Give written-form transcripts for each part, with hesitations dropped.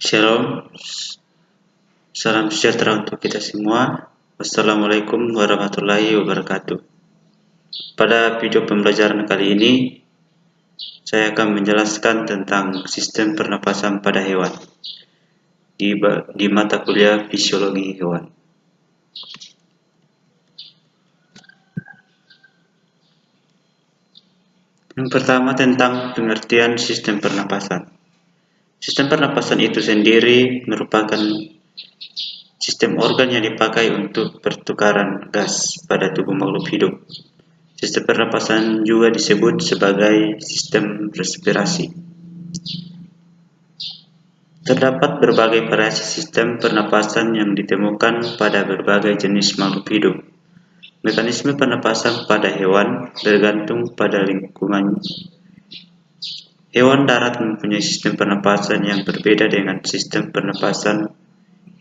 Shalom, salam sejahtera untuk kita semua. Wassalamualaikum warahmatullahi wabarakatuh. Pada video pembelajaran kali ini, saya akan menjelaskan tentang sistem pernapasan pada hewan di mata kuliah fisiologi hewan. Yang pertama tentang pengertian sistem pernapasan. Sistem pernapasan itu sendiri merupakan sistem organ yang dipakai untuk pertukaran gas pada tubuh makhluk hidup. Sistem pernapasan juga disebut sebagai sistem respirasi. Terdapat berbagai variasi sistem pernapasan yang ditemukan pada berbagai jenis makhluk hidup. Mekanisme pernapasan pada hewan bergantung pada lingkungan. Hewan darat mempunyai sistem pernapasan yang berbeda dengan sistem pernapasan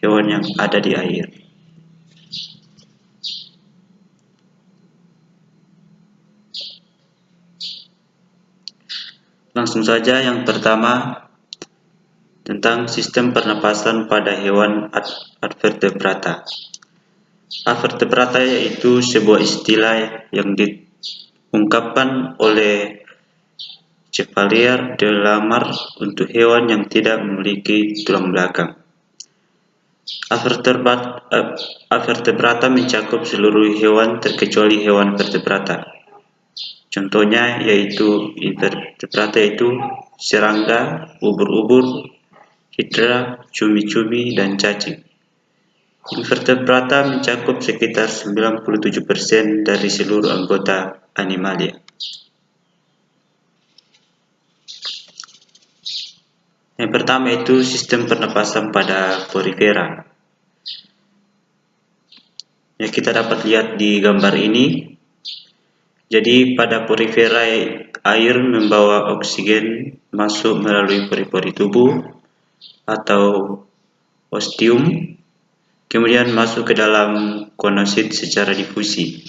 hewan yang ada di air. Langsung saja yang pertama tentang sistem pernapasan pada hewan advertebrata. Advertebrata yaitu sebuah istilah yang diungkapkan oleh Chevalier de Lamarck untuk hewan yang tidak memiliki tulang belakang. Advertebrata mencakup seluruh hewan terkecuali hewan vertebrata. Contohnya yaitu invertebrata yaitu serangga, ubur-ubur, hidra, cumi-cumi, dan cacing. Invertebrata mencakup sekitar 97% dari seluruh anggota animalia. Yang pertama itu sistem pernapasan pada porifera. Yang kita dapat lihat di gambar ini. Jadi pada porifera air membawa oksigen masuk melalui pori-pori tubuh atau ostium, kemudian masuk ke dalam konosit secara difusi.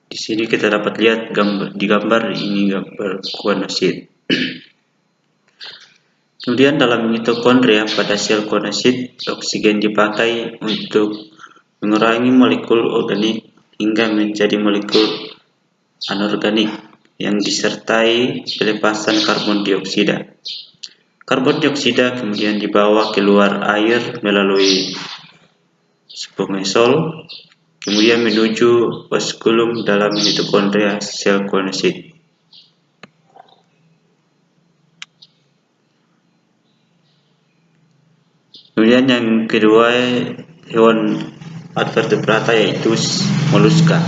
Di sini kita dapat lihat di gambar ini gambar konosit. Kemudian dalam mitokondria pada sel konosit, oksigen dipakai untuk mengurangi molekul organik hingga menjadi molekul anorganik yang disertai pelepasan karbon dioksida. Karbon dioksida kemudian dibawa keluar air melalui spermosol, kemudian menuju vaskulum dalam mitokondria sel konosit. Kemudian yang kedua hewan advertebrata yaitu moluska.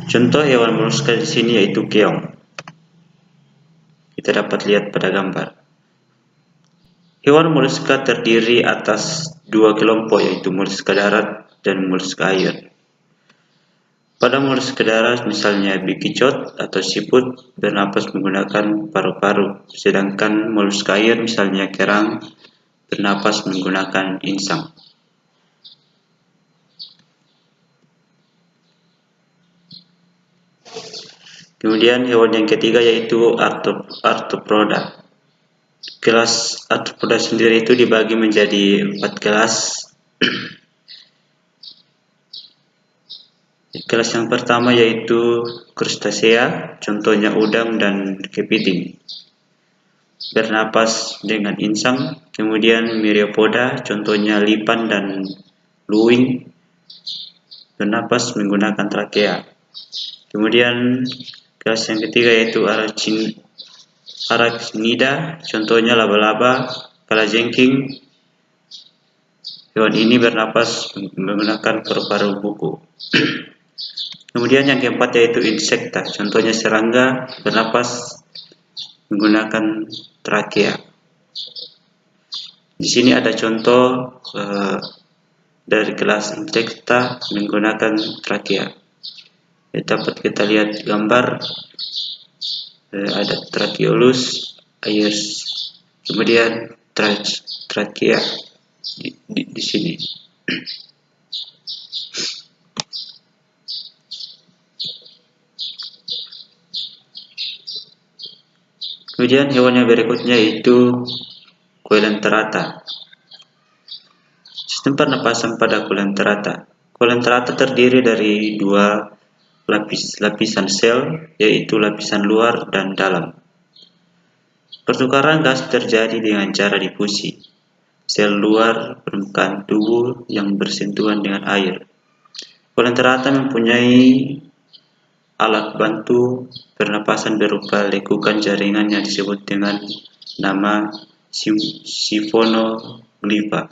Contoh hewan moluska di sini yaitu keong. Kita dapat lihat pada gambar. Hewan moluska terdiri atas dua kelompok yaitu moluska darat dan moluska air. Pada moluska darat misalnya bikicot atau siput bernapas menggunakan paru-paru, sedangkan moluska air misalnya kerang bernapas menggunakan insang. Kemudian hewan yang ketiga yaitu arthropoda. Kelas arthropoda sendiri itu dibagi menjadi 4 kelas. Kelas yang pertama yaitu krustasea, contohnya udang dan kepiting, bernapas dengan insang. Kemudian myriapoda, contohnya lipan dan luwing, bernapas menggunakan trakea. Kemudian kelas yang ketiga yaitu arachnida, contohnya laba-laba, kalajengking. Hewan ini bernapas menggunakan paru-paru buku. Kemudian yang keempat yaitu insekta, contohnya serangga, bernapas menggunakan trakea. Di sini ada contoh dari kelas insekta menggunakan trakea. Dapat kita lihat gambar ada Tracheolus, Ayers, kemudian trakea di sini. Kemudian hewan yang berikutnya yaitu Coelenterata. Sistem pernapasan pada Coelenterata. Coelenterata terdiri dari dua lapisan sel, yaitu lapisan luar dan dalam. Pertukaran gas terjadi dengan cara difusi. Sel luar permukaan tubuh yang bersentuhan dengan air. Coelenterata mempunyai alat bantu pernapasan berupa lekukan jaringan yang disebut dengan nama sifonoglifa.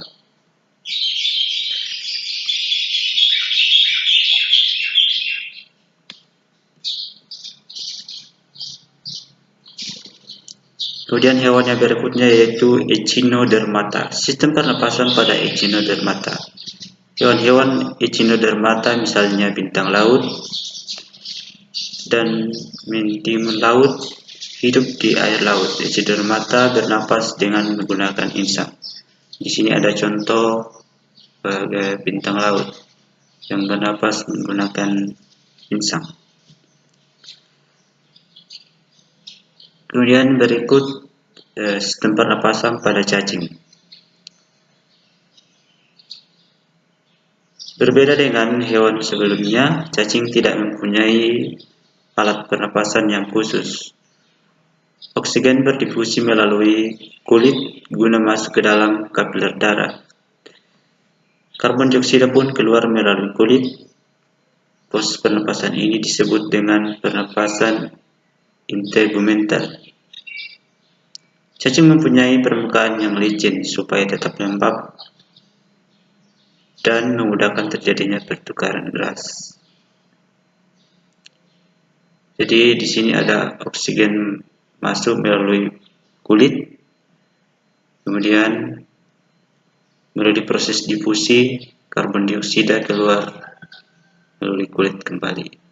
Kemudian hewan yang berikutnya yaitu Echinodermata. Sistem pernapasan pada Echinodermata. Hewan-hewan Echinodermata misalnya bintang laut dan mentimun laut hidup di air laut. Echinodermata bernapas dengan menggunakan insang. Di sini ada contoh bintang laut yang bernapas menggunakan insang. Kemudian berikut sistem pernapasan pada cacing. Berbeda dengan hewan sebelumnya, cacing tidak mempunyai alat pernapasan yang khusus. Oksigen berdifusi melalui kulit guna masuk ke dalam kapiler darah. Karbon dioksida pun keluar melalui kulit. Proses pernapasan ini disebut dengan pernapasan integumental. Cacing mempunyai permukaan yang licin supaya tetap lembab dan memudahkan terjadinya pertukaran gas. Jadi di sini ada oksigen masuk melalui kulit, kemudian melalui proses difusi karbon dioksida keluar melalui kulit kembali.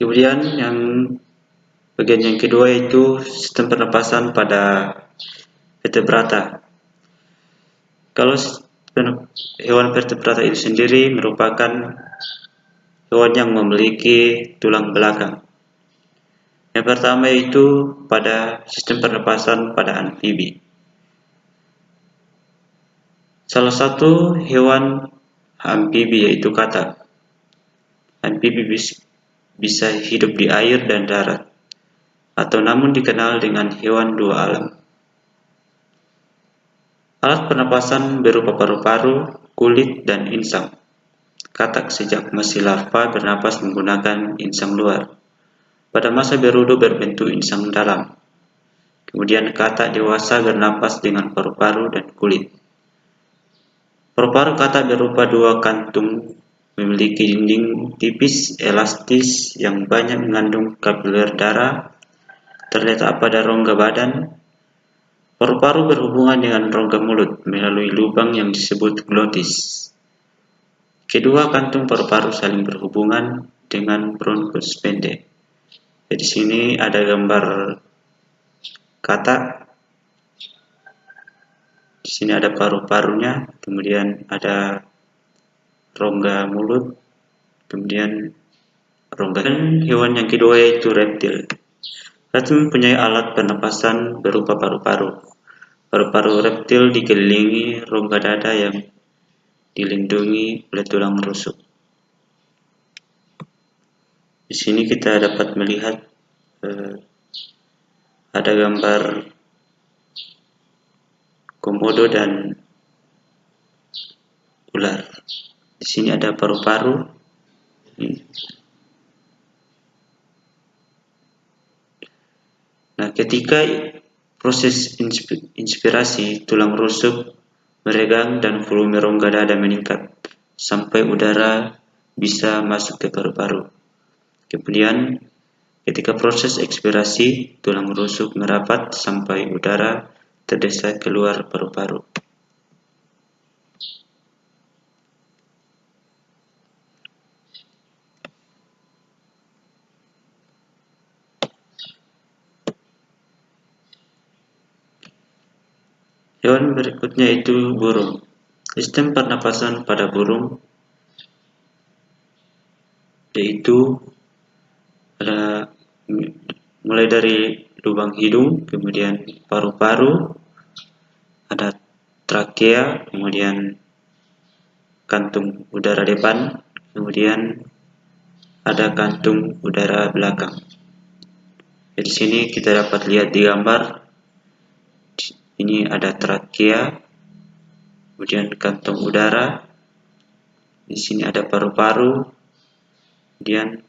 Kemudian yang bagian yang kedua yaitu sistem pernapasan pada vertebrata. Kalau hewan vertebrata itu sendiri merupakan hewan yang memiliki tulang belakang. Yang pertama yaitu pada sistem pernapasan pada amfibi. Salah satu hewan amfibi yaitu katak. Amfibi bisa hidup di air dan darat, atau namun dikenal dengan hewan dua alam. Alat pernapasan berupa paru-paru, kulit, dan insang. Katak sejak masih larva bernapas menggunakan insang luar. Pada masa berudu berbentuk insang dalam. Kemudian katak dewasa bernapas dengan paru-paru dan kulit. Paru-paru katak berupa dua kantung, memiliki dinding tipis elastis yang banyak mengandung kapiler darah, terletak pada rongga badan. Paru-paru berhubungan dengan rongga mulut melalui lubang yang disebut glotis. Kedua kantung paru-paru saling berhubungan dengan bronkus pendek. Di sini ada gambar katak. Di sini ada paru-parunya, kemudian ada rongga mulut, kemudian rongga. Dan hewan yang kedua yaitu reptil. Reptil mempunyai alat pernapasan berupa paru-paru. Paru-paru reptil dikelilingi rongga dada yang dilindungi oleh tulang rusuk. Di sini kita dapat melihat ada gambar komodo dan ular. Di sini ada paru-paru. Nah, ketika proses inspirasi, tulang rusuk meregang dan volume rongga dada meningkat sampai udara bisa masuk ke paru-paru. Kemudian, ketika proses ekspirasi, tulang rusuk merapat sampai udara terdesak keluar paru-paru. Hewan berikutnya itu burung. Sistem pernapasan pada burung yaitu ada mulai dari lubang hidung, kemudian paru-paru, ada trakea, kemudian kantung udara depan, kemudian ada kantung udara belakang. Di sini kita dapat lihat di gambar. Ini ada trakea, kemudian kantung udara. Di sini ada paru-paru, kemudian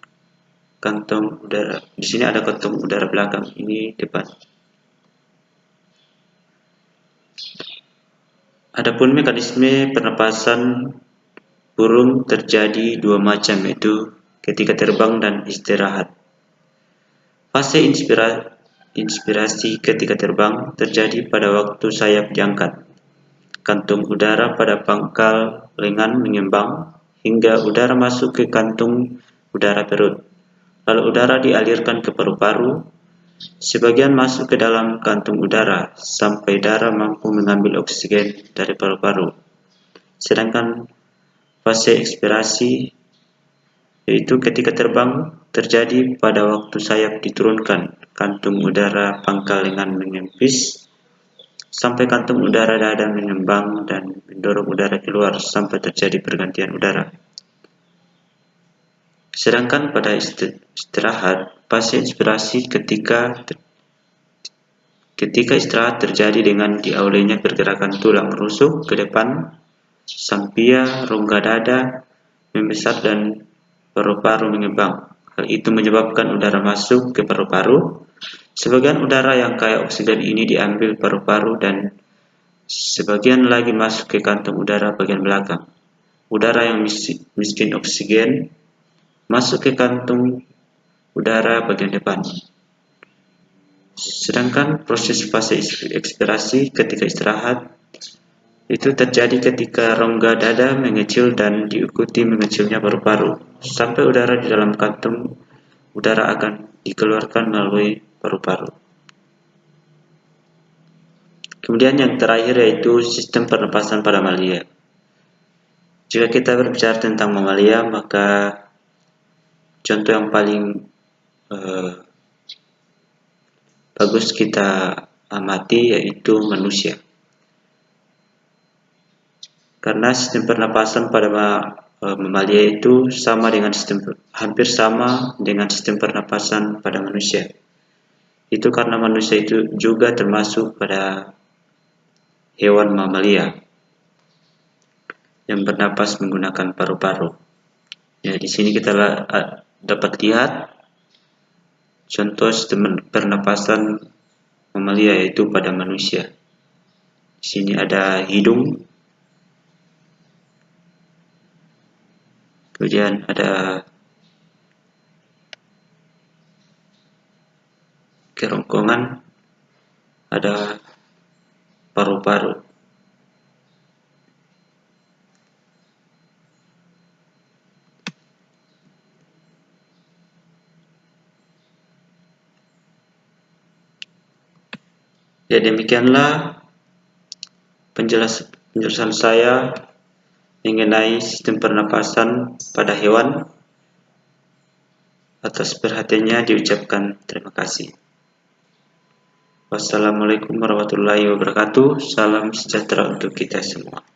kantung udara. Di sini ada kantung udara belakang, ini depan. Adapun mekanisme pernapasan burung terjadi dua macam, yaitu ketika terbang dan istirahat. Fase inspirasi ketika terbang terjadi pada waktu sayap diangkat. Kantung udara pada pangkal lengan mengembang hingga udara masuk ke kantung udara perut. Lalu udara dialirkan ke paru-paru. Sebagian masuk ke dalam kantung udara sampai darah mampu mengambil oksigen dari paru-paru. Sedangkan fase ekspirasi yaitu ketika terbang terjadi pada waktu sayap diturunkan. Kantung udara pangkal lengan menipis sampai kantung udara dada mengembang dan mendorong udara keluar sampai terjadi pergantian udara. Sedangkan pada istirahat, fase inspirasi ketika istirahat terjadi dengan diawalinya pergerakan tulang rusuk ke depan, sampia, rongga dada membesar dan paru-paru mengembang. Hal itu menyebabkan udara masuk ke paru-paru. Sebagian udara yang kaya oksigen ini diambil paru-paru dan sebagian lagi masuk ke kantung udara bagian belakang. Udara yang miskin oksigen masuk ke kantung udara bagian depan. Sedangkan proses fase ekspirasi ketika istirahat itu terjadi ketika rongga dada mengecil dan diikuti mengecilnya paru-paru, sampai udara di dalam kantung udara akan dikeluarkan melalui paru-paru. Kemudian yang terakhir yaitu sistem pernapasan pada mamalia. Jika kita berbicara tentang mamalia, maka contoh yang paling bagus kita amati yaitu manusia. Karena sistem pernapasan pada mamalia itu hampir sama dengan sistem pernapasan pada manusia. Itu karena manusia itu juga termasuk pada hewan mamalia yang bernapas menggunakan paru-paru. Ya, di sini kita dapat lihat contoh sistem pernapasan mamalia yaitu pada manusia. Di sini ada hidung, kemudian ada kerongkongan, ada paru-paru. Ya, demikianlah penjelasan saya mengenai sistem pernapasan pada hewan. Atas perhatiannya diucapkan terima kasih. Wassalamualaikum warahmatullahi wabarakatuh. Salam sejahtera untuk kita semua.